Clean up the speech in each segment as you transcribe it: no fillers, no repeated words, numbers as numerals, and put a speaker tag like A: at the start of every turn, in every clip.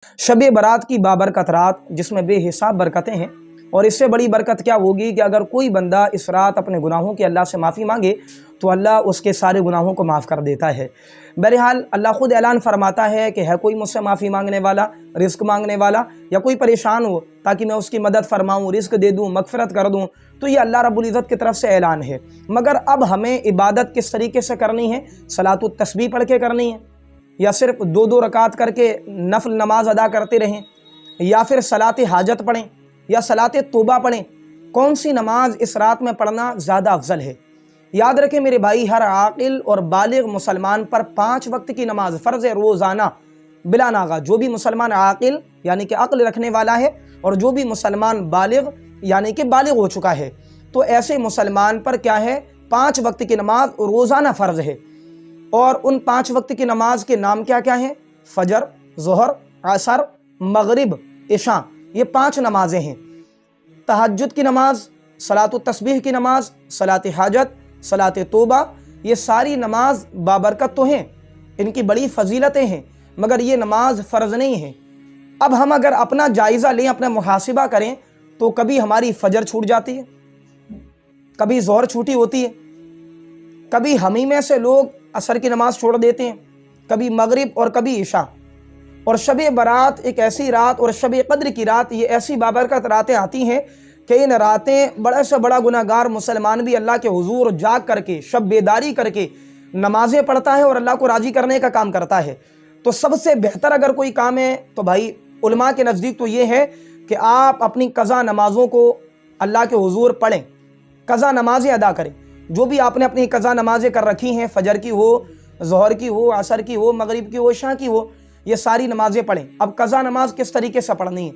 A: शब बारात की बाबरकत रात जिसमें बेहिसाब बरकतें हैं, और इससे बड़ी बरकत क्या होगी कि अगर कोई बंदा इस रात अपने गुनाहों की अल्लाह से माफ़ी मांगे तो अल्लाह उसके सारे गुनाहों को माफ़ कर देता है। बहरहाल अल्लाह ख़ुद ऐलान फरमाता है कि है कोई मुझसे माफ़ी मांगने वाला, रिज़्क़ मांगने वाला, या कोई परेशान हो ताकि मैं उसकी मदद फरमाऊँ, रिज़्क़ दे दूँ, मग़फ़िरत कर दूँ। तो ये अल्लाह रब्बुल इज़्ज़त की तरफ से ऐलान है। मगर अब हमें इबादत किस तरीके से करनी है? सलातुत तस्बीह पढ़ के करनी है, या सिर्फ 2-2 रकात करके नफल नमाज अदा करते रहें, या फिर सलात हाजत पढ़ें, या सलात तौबा पढ़ें? कौन सी नमाज इस रात में पढ़ना ज़्यादा अफजल है? याद रखें मेरे भाई, हर आकिल और बालिग मुसलमान पर 5 वक्त की नमाज फ़र्ज़ है रोज़ाना बिला नागा। जो भी मुसलमान आकिल यानी कि अक्ल रखने वाला है, और जो भी मुसलमान बालिग यानी कि बालिग हो चुका है, तो ऐसे मुसलमान पर क्या है? 5 वक्त की नमाज रोज़ाना फ़र्ज़ है। और उन 5 वक्त की नमाज के नाम क्या क्या हैं? फजर, ज़ोहर, असर, मगरिब, इशा, ये 5 नमाजें हैं। तहज्जुद की नमाज, सलातुत तस्बीह की नमाज, सलात हाजत, सलात तौबा, ये सारी नमाज बाबरकत तो हैं, इनकी बड़ी फजीलतें हैं, मगर ये नमाज फ़र्ज़ नहीं है। अब हम अगर अपना जायज़ा लें, अपना मुहासिबा करें, तो कभी हमारी फजर छूट जाती है, कभी ज़ोहर छूटी होती है, कभी हमी में से लोग असर की नमाज छोड़ देते हैं, कभी मगरिब और कभी इशा। और शब बारात एक ऐसी रात, और शब कद्र की रात, ये ऐसी बाबरकत रातें आती हैं कि इन रातें बड़े से बड़ा गुनाहगार मुसलमान भी अल्लाह के हुजूर जाग करके, शब बेदारी करके नमाज़ें पढ़ता है और अल्लाह को राज़ी करने का काम करता है। तो सबसे बेहतर अगर कोई काम है तो भाई उलमा के नज़दीक तो ये है कि आप अपनी कज़ा नमाज़ों को अल्लाह के हुजूर पढ़ें, कज़ा नमाज़ें अदा करें। जो भी आपने अपनी कज़ा नमाज़ें कर रखी हैं, फजर की हो, ज़ोहर की हो, असर की हो, मगरिब की हो, इशा की हो, ये सारी नमाज़ें पढ़ें। अब कज़ा नमाज किस तरीके से पढ़नी है?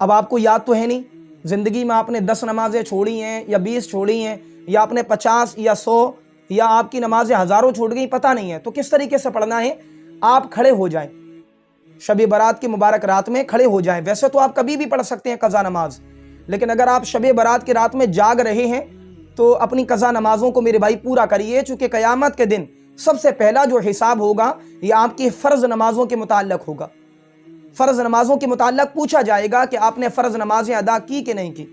A: अब आपको याद तो है नहीं, ज़िंदगी में आपने 10 नमाज़ें छोड़ी हैं या 20 छोड़ी हैं, या आपने 50 या 100, या आपकी नमाज़ें हज़ारों छूट गई, पता नहीं है। तो किस तरीके से पढ़ना है? आप खड़े हो जाएं, शब बारात की मुबारक रात में खड़े हो जाएं। वैसे तो आप कभी भी पढ़ सकते हैं कज़ा नमाज, लेकिन अगर आप शब बारात की रात में जाग रहे हैं तो अपनी कज़ा नमाज़ों को मेरे भाई पूरा करिए, चूँकि क़यामत के दिन सबसे पहला जो हिसाब होगा ये आपकी फ़र्ज़ नमाज़ों के मुताल्लिक़ होगा। फ़र्ज़ नमाज़ों के मुताल्लिक़ पूछा जाएगा कि आपने फ़र्ज़ नमाज़ें अदा की कि नहीं की।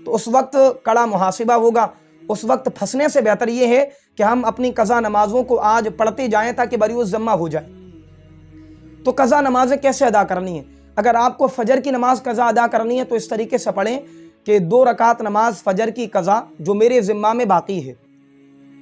A: तो उस वक्त कड़ा मुहासिबा होगा। उस वक्त फंसने से बेहतर ये है कि हम अपनी कज़ा नमाज़ों को आज पढ़ते जाएँ ताकि बरीउज़ ज़म्मा हो जाए। तो कज़ा नमाज़ें कैसे अदा करनी है? अगर आपको फ़जर की नमाज़ कज़ा अदा करनी है तो इस तरीके से पढ़ें कि 2 रकात नमाज फ़जर की कज़ा जो मेरे ज़िम्मा में बाकी है,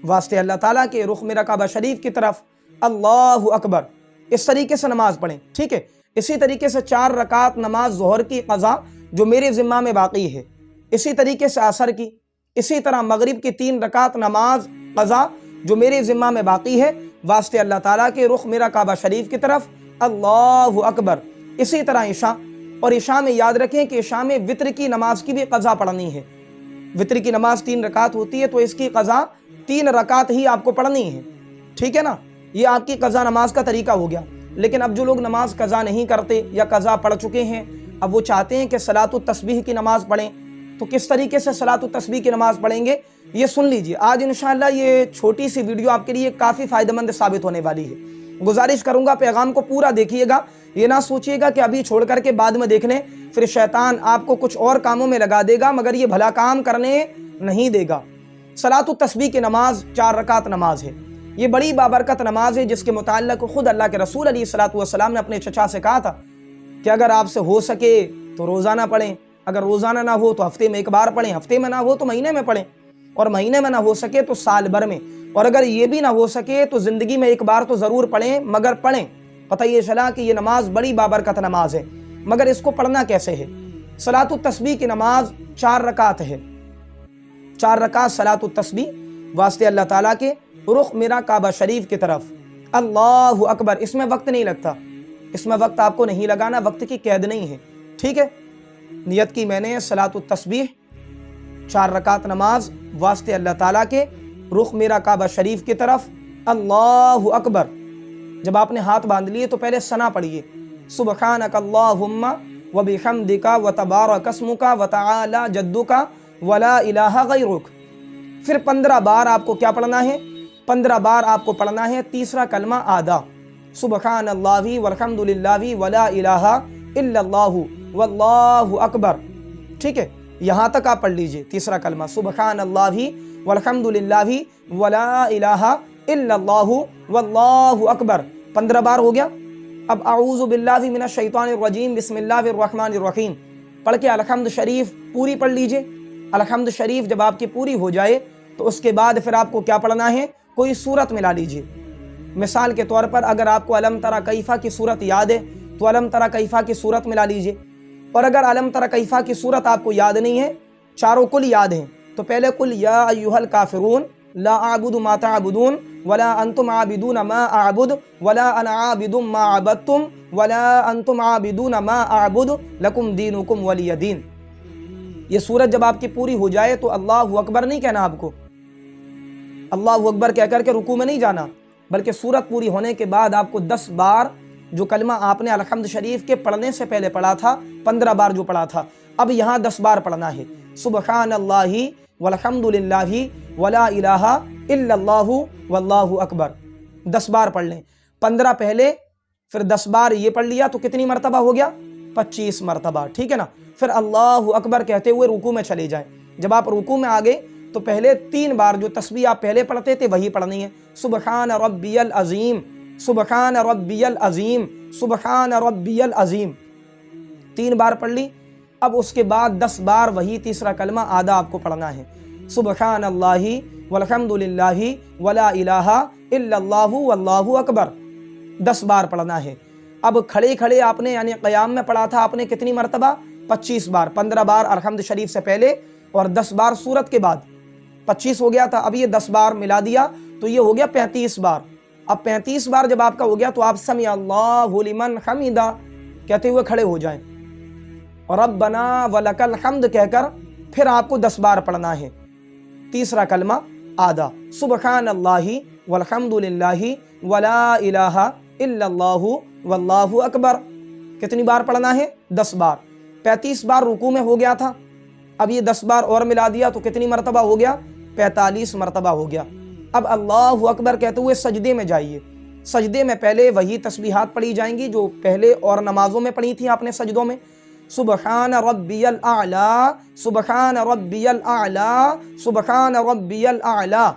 A: वास्ते अल्लाह ताला के रुख मेरा काबा शरीफ की तरफ, अल्लाहु अकबर, इस तरीके से नमाज पढ़ें। ठीक है। इसी तरीके से 4 रकात नमाज ज़ोहर की क़ज़ा जो मेरे ज़िम्मा में बाकी है, इसी तरीके से असर की, इसी तरह मगरिब की 3 रकात नमाज क़ज़ा जो मेरे ज़िम्मा में बाकी है, वास्ते अल्लाह ताला के रुख मेरा काबा शरीफ की तरफ, अल्लाहु अकबर। इसी तरह इशा, और इशा में याद रखें कि इशा में वित्र की नमाज की भी क़ज़ा पढ़नी है। वित्र की नमाज 3 रकात होती है, तो इसकी क़ज़ा 3 रकात ही आपको पढ़नी है। ठीक है ना? ये आपकी क़ज़ा नमाज का तरीका हो गया। लेकिन अब जो लोग नमाज क़ज़ा नहीं करते या क़ज़ा पढ़ चुके हैं, अब वो चाहते हैं कि सलातुत तस्बीह की नमाज़ पढ़ें। तो किस तरीके से सलातुत तस्बीह की नमाज़ पढ़ेंगे ये सुन लीजिए। आज इंशाअल्लाह ये छोटी सी वीडियो आपके लिए काफ़ी फ़ायदेमंद साबित होने वाली है। गुजारिश करूँगा पैगाम को पूरा देखिएगा, ये ना सोचिएगा कि अभी छोड़ करके बाद में देख लें, फिर शैतान आपको कुछ और कामों में लगा देगा मगर ये भला काम करने नहीं देगा। सलातुत तस्बीह की नमाज 4 रकात नमाज है। ये बड़ी बाबरकत नमाज है जिसके मुताल्लिक़ खुद अल्लाह के रसूल अलैहिस्सलातु वस्सलाम ने अपने चचा से कहा था कि अगर आपसे हो सके तो रोज़ाना पढ़ें, अगर रोज़ाना ना हो तो हफ्ते में 1 बार पढ़ें, हफ्ते में ना हो तो महीने में पढ़ें, और महीने में ना हो सके तो साल भर में, और अगर ये भी ना हो सके तो ज़िंदगी में 1 बार तो ज़रूर पढ़ें, मगर पढ़ें। पता ये चला कि ये नमाज बड़ी बाबरकत नमाज है, मगर इसको पढ़ना कैसे है? सलातुत तस्बीह की नमाज 4 रकात है। 4 रकात सलातुत तस्बीह वास्ते अल्लाह ताला के रुख मेरा काबा शरीफ की तरफ, अल्लाहु अकबर। इसमें वक्त नहीं लगता, इसमें वक्त आपको नहीं लगाना, वक्त की कैद नहीं है। ठीक है। नियत की मैंने सलातुत तस्बीह 4 रकात नमाज वास्ते अल्लाह ताला के रुख मेरा काबा शरीफ की तरफ, अल्लाहु अकबर। जब आपने हाथ बांध लिए तो पहले सना पढ़िए, सुब्हानक अल्लाहुम्मा व बिहम्दिका व तबारक अस्मुका व तआला जद्दुका व ला इलाहा गैरुक। फिर 15 बार आपको क्या पढ़ना है? 15 बार आपको पढ़ना है तीसरा कलमा आदा, सुबहान अल्लाहि वल्हम्दुलिल्लाहि वला इलाहा इल्लल्लाहु वल्लाहु अकबर। ठीक है, यहाँ तक आप पढ़ लीजिए तीसरा कलमा, सुबहान अल्लाहि वल्हम्दुलिल्लाहि वला इलाहा इल्लल्लाहु वल्लाहु अकबर, 15 बार हो गया। अब अऊज़ु बिल्लाहि मिनश शैतानिर रजीम बिस्मिल्लाहिर रहमानिर रहीम पढ़ के अलहम्द शरीफ पूरी पढ़ लीजिए। अलहम्द शरीफ जब आपकी पूरी हो जाए तो उसके बाद फिर आपको क्या पढ़ना है, कोई सूरत मिला लीजिए। मिसाल के तौर पर अगर आपको अलम तरा कैफ़ा की सूरत याद है तो अलम तरा कैफ़ा की सूरत मिला लीजिए, और अगर अलम तरा कैफ़ा की सूरत आपको याद नहीं है, चारों कुल याद हैं, तो पहले कुल या अय्युहल काफिरून ला आबुदु मा ताबुदून वला अंतुम आबिदून मा आबुद वला अना आबिदुम मा अबदतुम वला अंतुम आबिदून मा आबुद लकुम दीनुकुम वलिय दीन। ये सूरत जब आपकी पूरी हो जाए तो अल्लाहु अकबर नहीं कहना आपको, अल्लाहु अकबर कह करके रुकू में नहीं जाना, बल्कि सूरत पूरी होने के बाद आपको 10 बार जो कलमा आपने अलहम्द शरीफ के पढ़ने से पहले पढ़ा था, 15 बार जो पढ़ा था, अब यहाँ 10 बार पढ़ना है। सुबहान अल्लाहि वल्हम्दुलिल्लाहि वला इलाहा इल्लल्लाहु वल्लाहु अकबर 10 बार पढ़ लें। 15 पहले, फिर 10 बार ये पढ़ लिया तो कितनी मरतबा हो गया, 25 मरतबा। ठीक है ना। फिर अल्लाहु अकबर कहते हुए रुकू में चले जाएं। जब आप रुकू में आ गए तो पहले 3 बार जो तस्बीह आप पहले पढ़ते थे वही पढ़नी है। सुबहान रब्बियल अज़ीम, सुबहान रब्बियल अज़ीम, सुबहान रब्बियल अज़ीम 3 बार पढ़ ली। अब उसके बाद 10 बार वही तीसरा कलमा आधा आपको पढ़ना है, सुबहान अल्लाहि वल्हम्दुलिल्लाहि वला इलाहा इल्लल्लाहु वल्लाहु अकबर 10 बार पढ़ना है। अब खड़े खड़े आपने यानी क़याम में पढ़ा था आपने कितनी मरतबा, 25 बार, 15 बार अलहम्द शरीफ से पहले और 10 बार सूरत के बाद, 25 हो गया था। अब ये 10 बार मिला दिया तो ये हो गया 35 बार। अब 35 बार जब आपका हो गया तो आप समी अल्लाहु लिमन हमीदा कहते हुए खड़े हो जाएं और रब्बना वलकल हम्द कहकर फिर आपको 10 बार पढ़ना है तीसरा कलमा आधा, सुबहान अल्लाहि वल्हम्दुलिल्लाहि वला इलाहा इल्लल्लाहु वल्लाहु अकबर। कितनी बार पढ़ना है, 10 बार। 35 बार रुकू में हो गया था, अब ये 10 बार और मिला दिया तो कितनी मरतबा हो गया, 45 मरतबा हो गया। अब अल्लाहु अकबर कहते हुए सजदे में जाइए। सजदे में पहले वही तस्बीहात पढ़ी जाएंगी जो पहले और नमाजों में पढ़ी थी आपने सजदों में, सुबहान रब्बियल आला, सुबहान रब्बियल आला, सुबहान रब्बियल आला।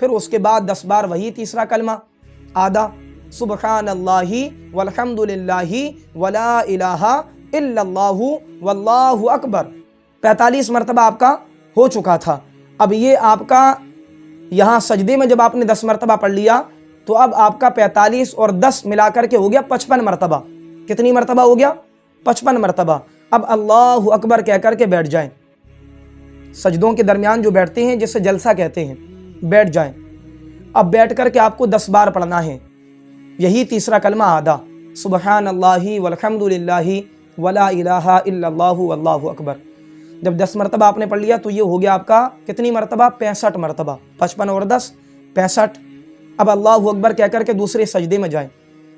A: फिर उसके बाद 10 बार वही तीसरा कलमा आधा, सुबहान अल्लाहि वल्हम्दुलिल्लाहि वला इलाहा इल्लल्लाहु वल्लाहु अकबर। 45 मरतबा आपका हो चुका था। अब ये आपका यहाँ सजदे में जब आपने 10 मरतबा पढ़ लिया तो अब आपका 45 और 10 मिलाकर के हो गया 55 मरतबा। कितनी मरतबा हो गया, 55 मरतबा। अब अल्लाहु अकबर कह कर के बैठ जाएं। सजदों के दरमियान जो बैठते हैं जिसे जलसा कहते हैं, बैठ जाएं। अब बैठ कर के आपको 10 बार पढ़ना है यही तीसरा कलमा आधा, सुबहान अल्लाहि वल्हम्दुलिल्लाहि वला इलाहा इल्लल्लाहु वल्लाहु अकबर। जब 10 मरतबा आपने पढ़ लिया तो ये हो गया आपका कितनी मरतबा, 65 मरतबा। 55 और 10 65। अब अल्लाहु अकबर कह कर के दूसरे सजदे में जाएं।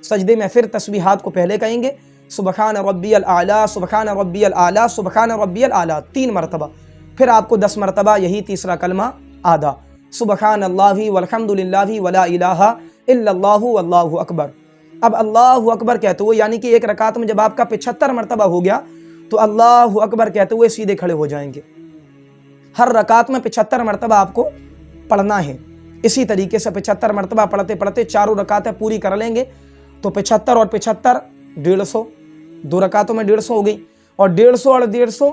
A: सजदे में फिर तस्बीहात को पहले कहेंगे, सुबहान रब्बियल आला, सुबहान रब्बियल आला, सुबहान रब्बियल आला 3 मरतबा। फिर आपको 10 मरतबा यही तीसरा कलमा आधा, सुबहान अल्लाहि वल्हम्दुलिल्लाहि वला इलाहा इल्लल्लाहु वल्लाहु अकबर। अब अल्लाहु अकबर कहते हुए यानी कि एक रकात में जब आपका 75 मरतबा हो गया तो अल्लाहु अकबर कहते हुए सीधे खड़े हो जाएंगे। हर रकात में 75 मरतबा आपको पढ़ना है। इसी तरीके से 75 मरतबा पढ़ते पढ़ते चारों रकातें पूरी कर लेंगे तो 75 और 75 150, 2 रकातों में 150 हो गई, और 150 और 150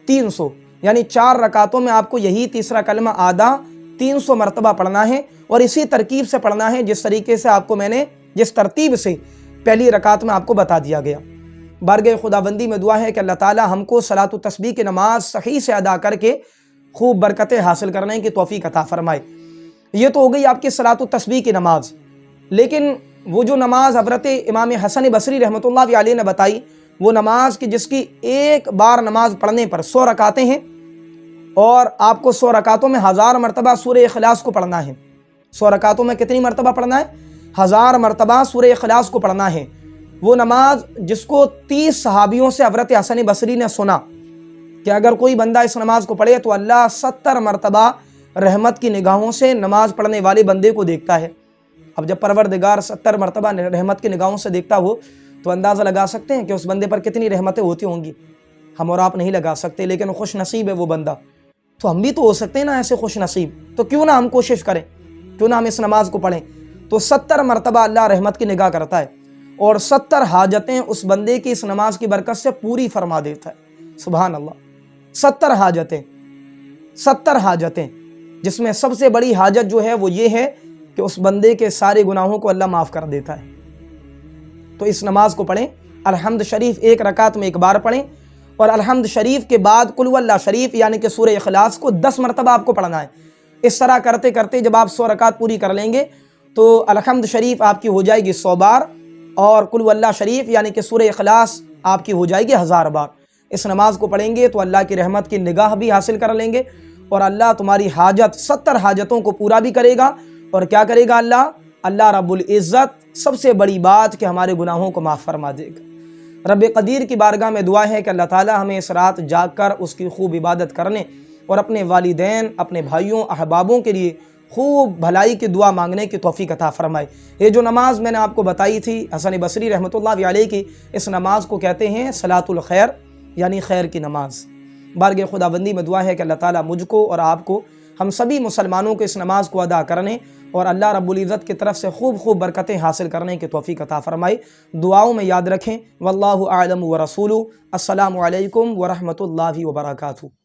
A: 300, यानी 4 रकातों में आपको यही तीसरा कलमा आधा 300 मरतबा पढ़ना है। और इसी तरकीब से पढ़ना है जिस तरीके से आपको मैंने जिस तरतीब से पहली रकात में आपको बता दिया गया। बारगाह खुदाबंदी में दुआ है कि अल्लाह ताला हमको सलात तस्बीह की नमाज सही से अदा करके खूब बरकतें हासिल करने की तौफीक अता फरमाए। ये तो हो गई आपकी सलात तस्बीह की नमाज। लेकिन वो जो नमाज हज़रत इमाम हसन बसरी रहमतुल्लाह अलैह ने बताई, वो नमाज की जिसकी एक बार नमाज पढ़ने पर 100 रकातें हैं और आपको 100 रकातों में 1000 मरतबा सूरह इखलास को पढ़ना है। 100 रकातों में कितनी मरतबा पढ़ना है, 1000 मरतबा सूरह इखलास को पढ़ना है। वो नमाज जिसको 30 सहाबियों से हज़रत हसन बसरी ने सुना कि अगर कोई बंदा इस नमाज को पढ़े तो अल्लाह 70 मरतबा रहमत की निगाहों से नमाज पढ़ने वाले बंदे को देखता है। اب جب پروردگار 70 مرتبہ رحمت کی نگاہوں سے دیکھتا ہو تو اندازہ لگا سکتے ہیں کہ اس بندے پر کتنی رحمتیں ہوتی ہوں گی. ہم اور آپ نہیں لگا سکتے، لیکن خوش نصیب ہے وہ بندہ. تو ہم بھی تو ہو سکتے ہیں نا ایسے خوش نصیب. تو کیوں نہ ہم کوشش کریں، کیوں نہ ہم اس نماز کو پڑھیں. تو 70 مرتبہ اللہ رحمت کی نگاہ کرتا ہے اور 70 حاجتیں اس بندے کی اس نماز کی برکت سے پوری فرما دیتا ہے. سبحان اللہ. 70 حاجتیں، 70 حاجتیں، جس میں سب سے بڑی حاجت جو ہے وہ یہ ہے کہ اس بندے کے سارے گناہوں کو اللہ معاف کر دیتا ہے. تو اس نماز کو پڑھیں. الحمد شریف ایک رکعت میں ایک بار پڑھیں، اور الحمد شریف کے بعد قل ہو اللہ شریف یعنی کہ سورہ اخلاص کو 10 مرتبہ آپ کو پڑھنا ہے. اس طرح کرتے کرتے جب آپ 100 رکعت پوری کر لیں گے تو الحمد شریف آپ کی ہو جائے گی 100 بار، اور قل ہو اللہ شریف یعنی کہ سورہ اخلاص آپ کی ہو جائے گی 1000 بار. اس نماز کو پڑھیں گے تو اللہ کی رحمت کی نگاہ بھی حاصل کر لیں گے، اور اللہ تمہاری حاجت 70 حاجتوں کو پورا بھی کرے گا. اور کیا کرے گا اللہ رب العزت سب سے بڑی بات کہ ہمارے گناہوں کو معاف فرما دے گا. رب قدیر کی بارگاہ میں دعا ہے کہ اللہ تعالی ہمیں اس رات جاگ کر اس کی خوب عبادت کرنے اور اپنے والدین، اپنے بھائیوں، احبابوں کے لیے خوب بھلائی کی دعا مانگنے کی توفیق عطا فرمائے. یہ جو نماز میں نے آپ کو بتائی تھی حسن بصری رحمۃ اللہ علیہ کی، اس نماز کو کہتے ہیں صلاۃ الخیر یعنی خیر کی نماز. بارگاہ خداوندی میں دعا ہے کہ اللہ تعالیٰ مجھ کو اور آپ کو، ہم سبھی مسلمانوں کو اس نماز کو ادا کرنے اور اللہ رب العزت کی طرف سے خوب خوب برکتیں حاصل کرنے کی توفیق عطا فرمائے. دعاؤں میں یاد رکھیں. واللہ اعلم ورسولہ. السلام علیکم ورحمۃ اللہ وبرکاتہ.